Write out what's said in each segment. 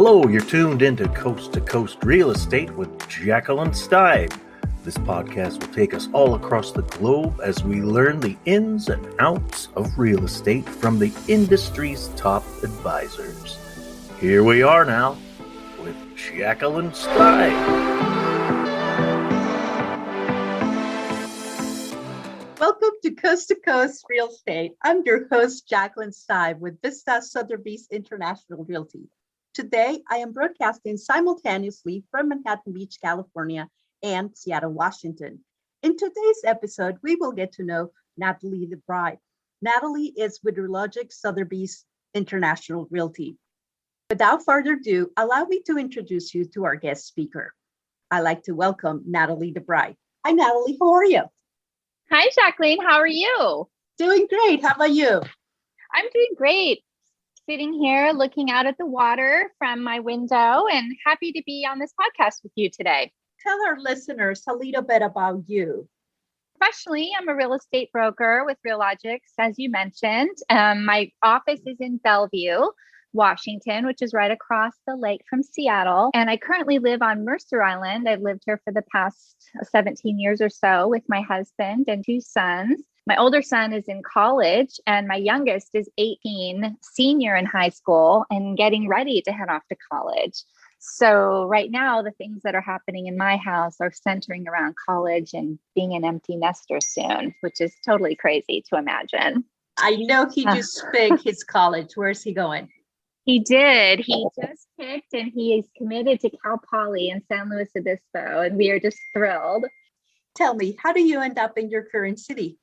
Hello, you're tuned into Coast to Coast Real Estate with Jaqueline Steib. This podcast will take us all across the globe as we learn the ins and outs of real estate from the industry's top advisors. Here we are now with Jaqueline Steib. Welcome to Coast Real Estate. I'm your host, Jaqueline Steib with Sotheby's International Realty. Today, I am broadcasting simultaneously from Manhattan Beach, California, and Seattle, Washington. In today's episode, we will get to know Natalie Debray. Natalie is with Realogics Sotheby's International Realty. Without further ado, allow me to introduce you to our guest speaker. I'd like to welcome Natalie Debray. Hi, Natalie. How are you? Hi, Jaqueline. How are you? Doing great. How about you? I'm doing great. Sitting here looking out at the water from my window and happy to be on this podcast with you today. Tell our listeners a little bit about you. Professionally, I'm a real estate broker with Realogics, as you mentioned. My office is in Bellevue, Washington, which is right across the lake from Seattle. And I currently live on Mercer Island. I've lived here for the past 17 years or so with my husband and two sons. My older son is in college and my youngest is 18, senior in high school and getting ready to head off to college. So right now, the things that are happening in my house are centering around college and being an empty nester soon, which is totally crazy to imagine. I know he just picked his college. Where's he going? He did. He just picked and he is committed to Cal Poly in San Luis Obispo, and we are just thrilled. Tell me, how do you end up in your current city?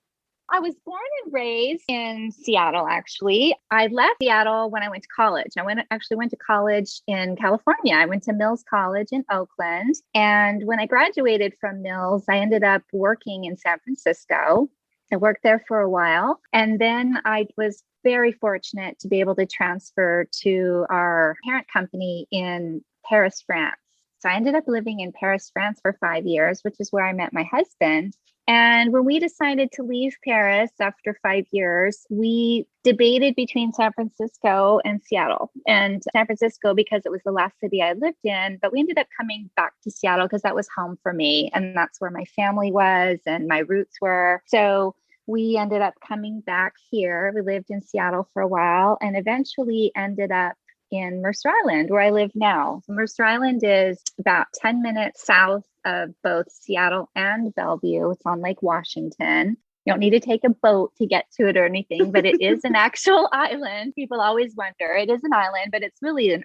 I was born and raised in Seattle, actually. I left Seattle when I went to college. I went to college in California. I went to Mills College in Oakland. And when I graduated from Mills, I ended up working in San Francisco. I worked there for a while. And then I was very fortunate to be able to transfer to our parent company in Paris, France. So I ended up living in Paris, France for 5 years, which is where I met my husband. And when we decided to leave Paris after 5 years, we debated between San Francisco and Seattle. And San Francisco, because it was the last city I lived in, but we ended up coming back to Seattle because that was home for me. And that's where my family was and my roots were. So we ended up coming back here. We lived in Seattle for a while and eventually ended up in Mercer Island, where I live now. So Mercer Island is about 10 minutes south of both Seattle and Bellevue. It's on Lake Washington. You don't need to take a boat to get to it or anything, but it is an actual island. People always wonder. It is an island, but it's really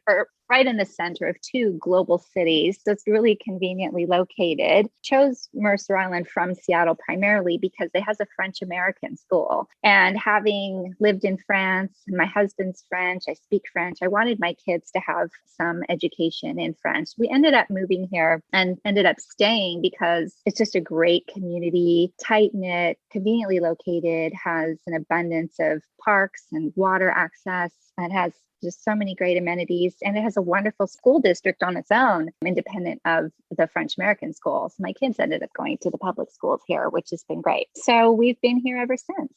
right in the center of two global cities. So it's really conveniently located. Chose Mercer Island from Seattle primarily because it has a French-American school. And having lived in France, my husband's French, I speak French, I wanted my kids to have some education in French. We ended up moving here and ended up staying because it's just a great community, tight-knit, conveniently located, has an abundance of parks and water access, and has just so many great amenities. And it has a wonderful school district on its own, independent of the French-American schools. My kids ended up going to the public schools here, which has been great. So we've been here ever since.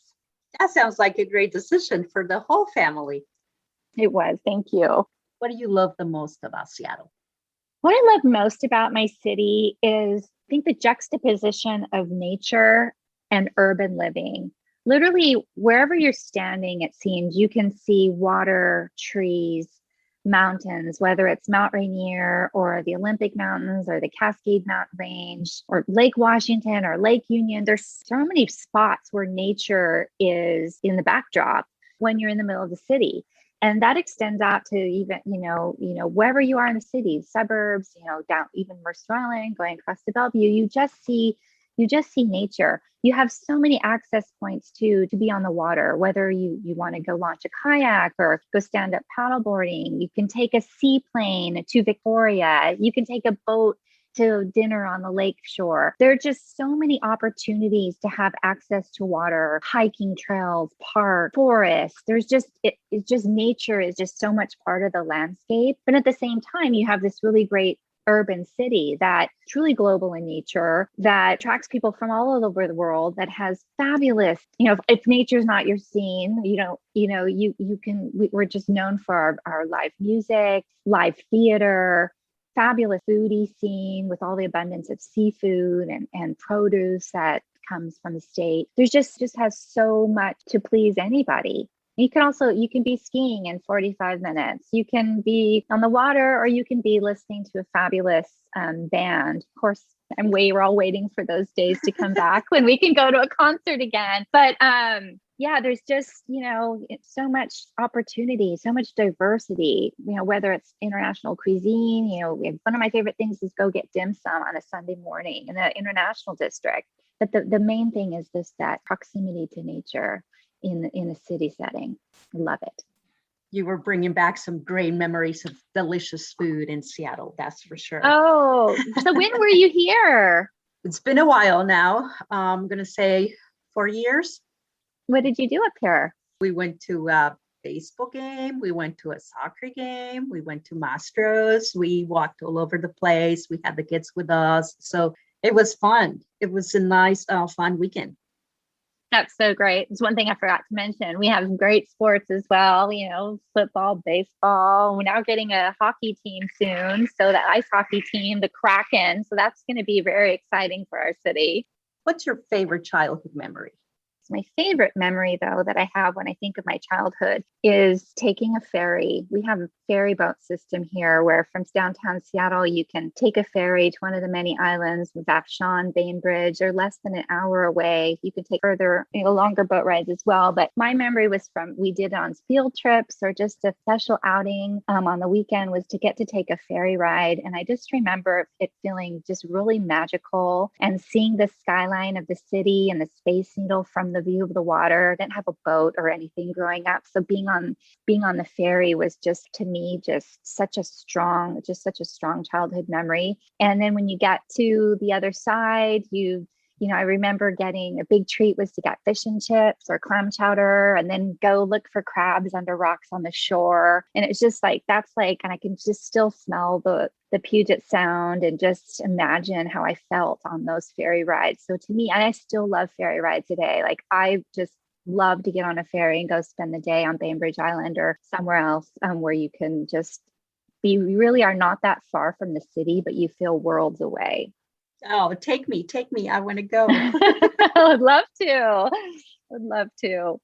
That sounds like a great decision for the whole family. It was. Thank you. What do you love the most about Seattle? What I love most about my city is, I think, the juxtaposition of nature and urban living. Literally, wherever you're standing, it seems you can see water, trees, mountains, whether it's Mount Rainier or the Olympic Mountains or the Cascade Mountain Range or Lake Washington or Lake Union. There's so many spots where nature is in the backdrop when you're in the middle of the city. And that extends out to even, wherever you are in the city, suburbs, down even Mercer Island, going across to Bellevue, you just see nature. You have so many access points to be on the water, whether you want to go launch a kayak or go stand up paddleboarding. You can take a seaplane to Victoria. You can take a boat to dinner on the lake shore. There are just so many opportunities to have access to water, hiking trails, park, forest. There's just, it's just nature is just so much part of the landscape. But at the same time, you have this really great urban city that truly global in nature, that attracts people from all over the world, that has fabulous, if nature's not your scene, we're just known for our live music, live theater, fabulous foodie scene with all the abundance of seafood and produce that comes from the state. There's just has so much to please anybody. You can be skiing in 45 minutes. You can be on the water, or you can be listening to a fabulous band. Of course, we're all waiting for those days to come back when we can go to a concert again. But there's just, so much opportunity, so much diversity, whether it's international cuisine, one of my favorite things is go get dim sum on a Sunday morning in the international district. But the main thing is that proximity to nature in a city setting. I love it. You were bringing back some great memories of delicious food in Seattle, that's for sure. Oh, so when were you here? It's been a while now. I'm going to say 4 years. What did you do up here? We went to a baseball game. We went to a soccer game. We went to Mastro's. We walked all over the place. We had the kids with us. So it was fun. It was a nice, fun weekend. That's so great. It's one thing I forgot to mention. We have great sports as well, football, baseball. We're now getting a hockey team soon. So the ice hockey team, the Kraken. So that's going to be very exciting for our city. What's your favorite childhood memory? My favorite memory, though, that I have when I think of my childhood is taking a ferry. We have a ferry boat system here where from downtown Seattle, you can take a ferry to one of the many islands with Vashon, Bainbridge, or less than an hour away. You can take further, longer boat rides as well. But my memory was we did it on field trips or just a special outing on the weekend was to get to take a ferry ride. And I just remember it feeling just really magical and seeing the skyline of the city and the Space Needle from the view of the water. I didn't have a boat or anything growing up. So being on the ferry was just, to me, just such a strong childhood memory. And then when you get to the other side, I remember getting a big treat was to get fish and chips or clam chowder and then go look for crabs under rocks on the shore. And it's just and I can just still smell the Puget Sound and just imagine how I felt on those ferry rides. So to me, and I still love ferry rides today. I just love to get on a ferry and go spend the day on Bainbridge Island or somewhere else where you can just you really are not that far from the city, but you feel worlds away. Oh, take me. I want to go. I would love to.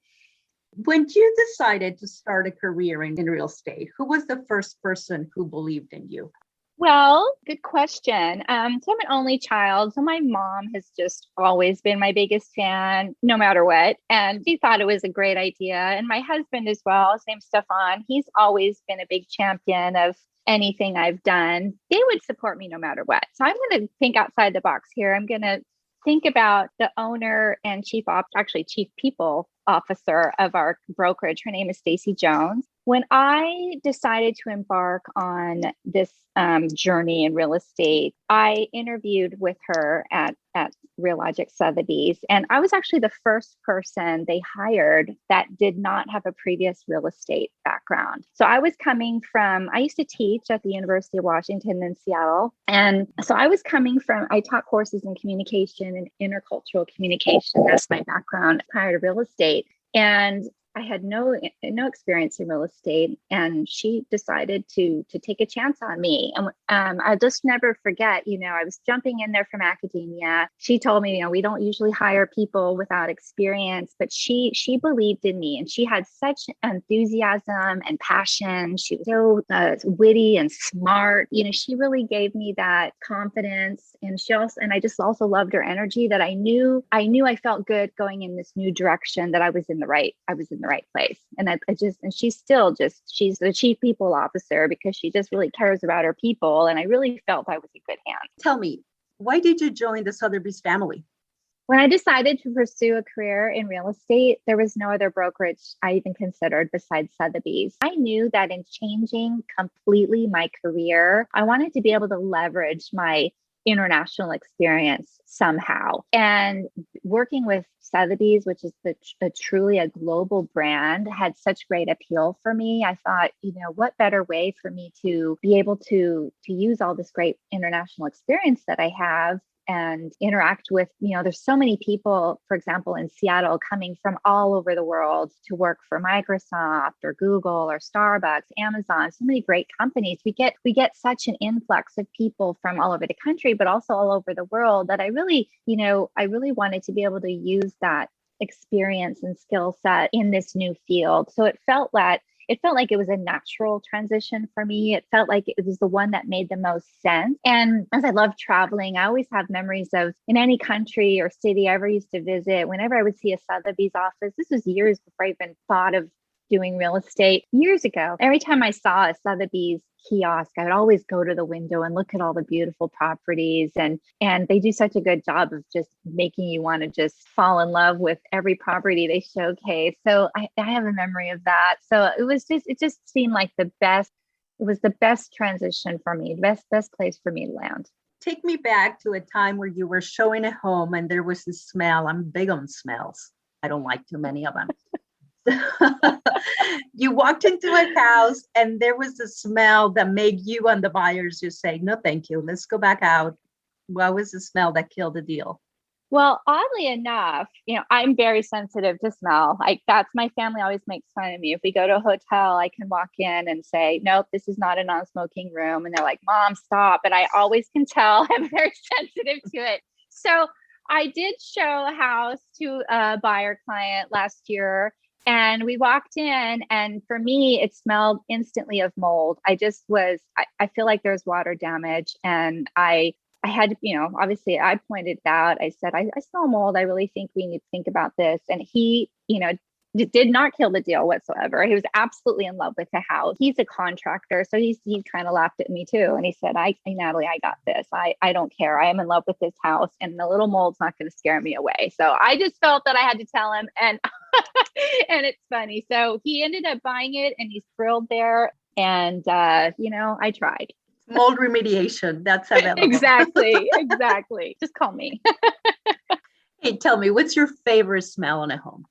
When you decided to start a career in real estate, who was the first person who believed in you? Well, good question. So I'm an only child. So my mom has just always been my biggest fan, no matter what. And she thought it was a great idea. And my husband as well, his name's Stefan. He's always been a big champion of anything I've done. They would support me no matter what. So I'm going to think outside the box here. I'm going to think about the owner and chief people officer of our brokerage. Her name is Stacy Jones. When I decided to embark on this journey in real estate, I interviewed with her at Realogics Sotheby's, and I was actually the first person they hired that did not have a previous real estate background. So I used to teach at the University of Washington in Seattle. And so I taught courses in communication and intercultural communication. That's my background prior to real estate. And I had no experience in real estate, and she decided to take a chance on me. And I'll just never forget, I was jumping in there from academia. She told me, we don't usually hire people without experience, but she believed in me, and she had such enthusiasm and passion. She was so witty and smart. She really gave me that confidence, and I just also loved her energy that I knew I felt good going in this new direction, that I was in the right place. And she's the chief people officer because she just really cares about her people. And I really felt I was in good hands. Tell me, why did you join the Sotheby's family? When I decided to pursue a career in real estate, there was no other brokerage I even considered besides Sotheby's. I knew that in changing completely my career, I wanted to be able to leverage my international experience somehow. And working with Sotheby's, which is truly a global brand, had such great appeal for me. I thought, what better way for me to be able to use all this great international experience that I have and interact with, there's so many people, for example, in Seattle coming from all over the world to work for Microsoft or Google or Starbucks, Amazon, so many great companies. We get such an influx of people from all over the country, but also all over the world that I really wanted to be able to use that experience and skill set in this new field. So it felt like it was a natural transition for me. It felt like it was the one that made the most sense. And as I love traveling, I always have memories of in any country or city I ever used to visit, whenever I would see a Sotheby's office, this was years before I even thought of doing real estate years ago. Every time I saw a Sotheby's kiosk, I would always go to the window and look at all the beautiful properties. And they do such a good job of just making you want to just fall in love with every property they showcase. So I have a memory of that. So it just seemed like it was the best transition for me, best place for me to land. Take me back to a time where you were showing a home and there was this smell. I'm big on smells. I don't like too many of them. You walked into a house and there was a smell that made you and the buyers just say, no, thank you. Let's go back out. What was the smell that killed the deal? Well, oddly enough, I'm very sensitive to smell. That's my family always makes fun of me. If we go to a hotel, I can walk in and say, nope, this is not a non-smoking room. And they're like, Mom, stop. But I always can tell I'm very sensitive to it. So I did show a house to a buyer client last year. And we walked in, and for me, it smelled instantly of mold. I feel like there's water damage. And I had, obviously I pointed it out. I said, I smell mold. I really think we need to think about this. And he, did not kill the deal whatsoever. He was absolutely in love with the house. He's a contractor. So he kind of laughed at me too. And he said, Natalie, I got this. I don't care. I am in love with this house and the little mold's not going to scare me away. So I just felt that I had to tell him. And, and it's funny. So he ended up buying it and he's thrilled there. And, I tried. Mold remediation. That's available. Exactly. Just call me. Hey, tell me, what's your favorite smell in a home?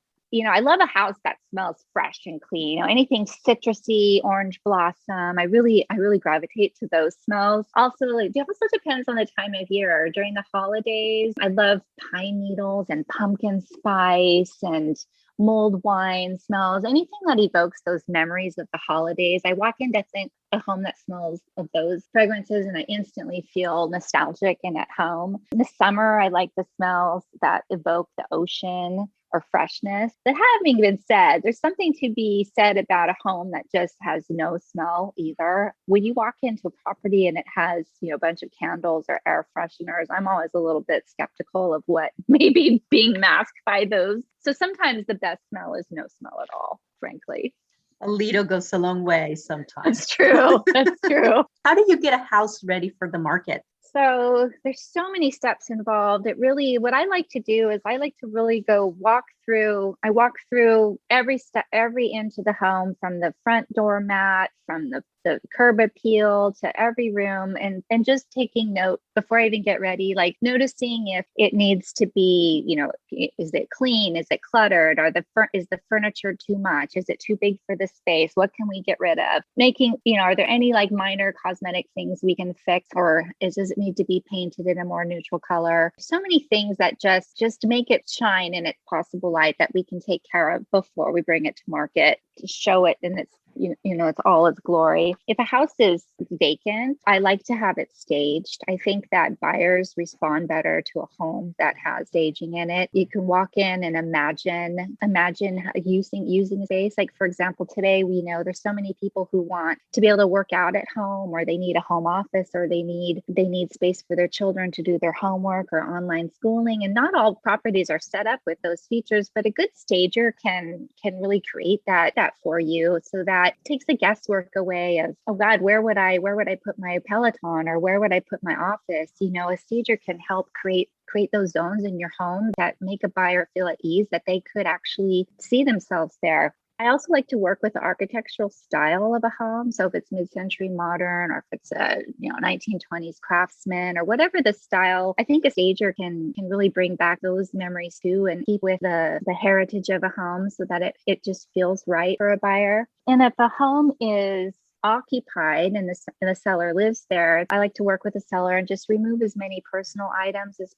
I love a house that smells fresh and clean. Anything citrusy, orange blossom. I really gravitate to those smells. Also, it also depends on the time of year. During the holidays, I love pine needles and pumpkin spice and mulled wine smells. Anything that evokes those memories of the holidays. I walk into a home that smells of those fragrances and I instantly feel nostalgic and at home. In the summer, I like the smells that evoke the ocean or freshness. That having been said, there's something to be said about a home that just has no smell either. When you walk into a property and it has, a bunch of candles or air fresheners, I'm always a little bit skeptical of what may be being masked by those. So sometimes the best smell is no smell at all, frankly. A little goes a long way sometimes. That's true. That's true. How do you get a house ready for the market? So there's so many steps involved. What I like to do is I like to really walk through every step, every inch of the home, from the front door mat, from the curb appeal to every room, and just taking note before I even get ready, like noticing if it needs to be, is it clean? Is it cluttered? Is the furniture too much? Is it too big for the space? What can we get rid of? Are there any like minor cosmetic things we can fix, or does it need to be painted in a more neutral color? So many things that just make it shine in its possible light that we can take care of before we bring it to market, to show it in its it's all its glory. If a house is vacant, I like to have it staged. I think that buyers respond better to a home that has staging in it. You can walk in and imagine using space. Like, for example, today we know there's so many people who want to be able to work out at home, or they need a home office, or they need space for their children to do their homework or online schooling. And not all properties are set up with those features, but a good stager can really create that for you, so that takes the guesswork away of, oh God, where would I put my Peloton, or where would I put my office? A stager can help create those zones in your home that make a buyer feel at ease, that they could actually see themselves there. I also like to work with the architectural style of a home. So if it's mid-century modern or if it's a 1920s craftsman or whatever the style, I think a stager can really bring back those memories too and keep with the heritage of a home so that it just feels right for a buyer. And if a home is occupied and the seller lives there, I like to work with the seller and just remove as many personal items as